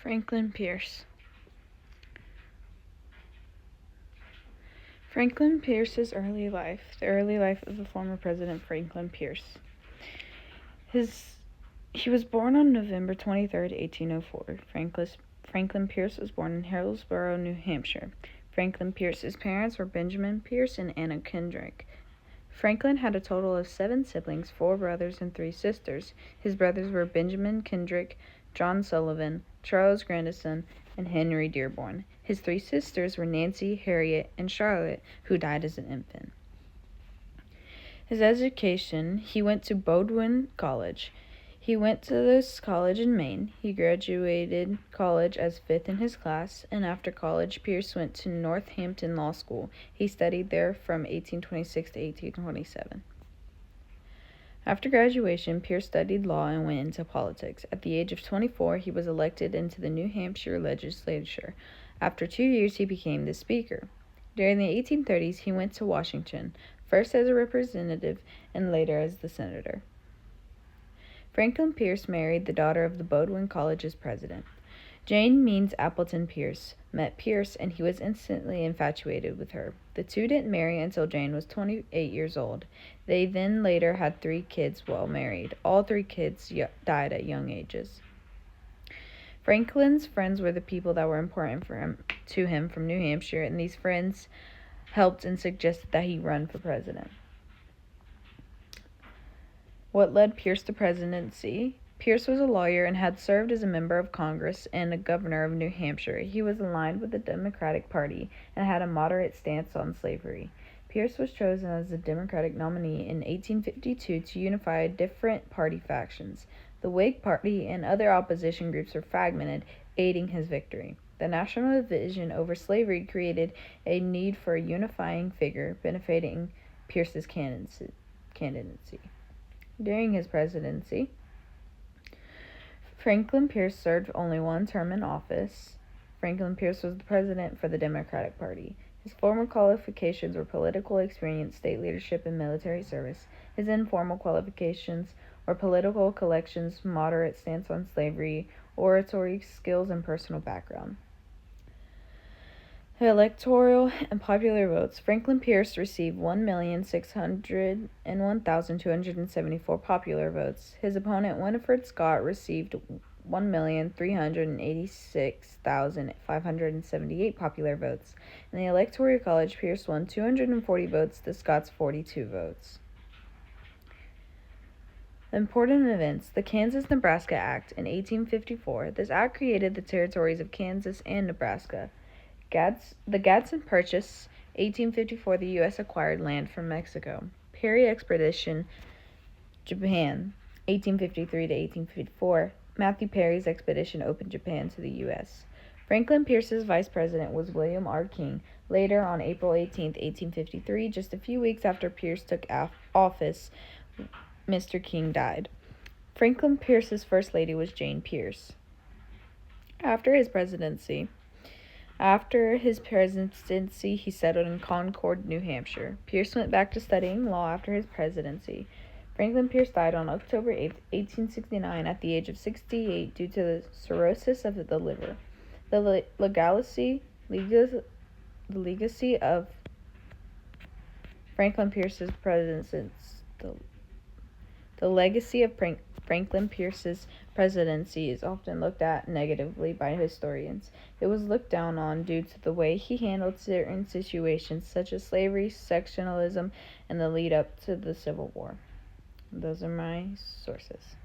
Franklin Pierce. Franklin Pierce's early life. The early life of the former President Franklin Pierce. He was born on November 23, 1804. Franklin Pierce was born in Hillsborough, New Hampshire. Franklin Pierce's parents were Benjamin Pierce and Anna Kendrick. Franklin had a total of 7 siblings, 4 brothers and 3 sisters. His brothers were Benjamin Kendrick, John Sullivan, Charles Grandison, and Henry Dearborn. His 3 sisters were Nancy, Harriet, and Charlotte, who died as an infant. His education, he went to Bowdoin College. He went to this college in Maine. He graduated college as 5th in his class, and after college, Pierce went to Northampton Law School. He studied there from 1826 to 1827. After graduation, Pierce studied law and went into politics. At the age of 24, he was elected into the New Hampshire legislature. After 2 years, he became the Speaker. During the 1830s, he went to Washington, first as a representative and later as the senator. Franklin Pierce married the daughter of the Bowdoin College's president. Jane Means Appleton Pierce met Pierce, and he was instantly infatuated with her. The two didn't marry until Jane was 28 years old. They then later had 3 kids while married. All 3 kids died at young ages. Franklin's friends were the people that were important to him from New Hampshire, and these friends helped and suggested that he run for president. What led Pierce to presidency? Pierce was a lawyer and had served as a member of Congress and a governor of New Hampshire. He was aligned with the Democratic Party and had a moderate stance on slavery. Pierce was chosen as the Democratic nominee in 1852 to unify different party factions. The Whig Party and other opposition groups were fragmented, aiding his victory. The national division over slavery created a need for a unifying figure, benefiting Pierce's candidacy. During his presidency, Franklin Pierce served only 1 term in office. Franklin Pierce was the president for the Democratic Party. His formal qualifications were political experience, state leadership, and military service. His informal qualifications were political connections, moderate stance on slavery, oratory skills, and personal background. Electoral and popular votes. Franklin Pierce received 1,601,274 popular votes. His opponent, Winifred Scott, received 1,386,578 popular votes. In the Electoral College, Pierce won 240 votes to Scott's 42 votes. Important events. The Kansas-Nebraska Act in 1854. This act created the territories of Kansas and Nebraska. The Gadsden Purchase, 1854, the U.S. acquired land from Mexico. Perry Expedition, Japan, 1853 to 1854. Matthew Perry's expedition opened Japan to the U.S. Franklin Pierce's vice president was William R. King. Later, on April 18, 1853, just a few weeks after Pierce took office, Mr. King died. Franklin Pierce's first lady was Jane Pierce. After his presidency, he settled in Concord, New Hampshire. Pierce went back to studying law after his presidency. Franklin Pierce died on October 8, 1869, at the age of 68 due to the cirrhosis of the liver. The legacy of Franklin Pierce's presidency. The legacy of Franklin Pierce's presidency is often looked at negatively by historians. It was looked down on due to the way he handled certain situations such as slavery, sectionalism, and the lead up to the Civil War. Those are my sources.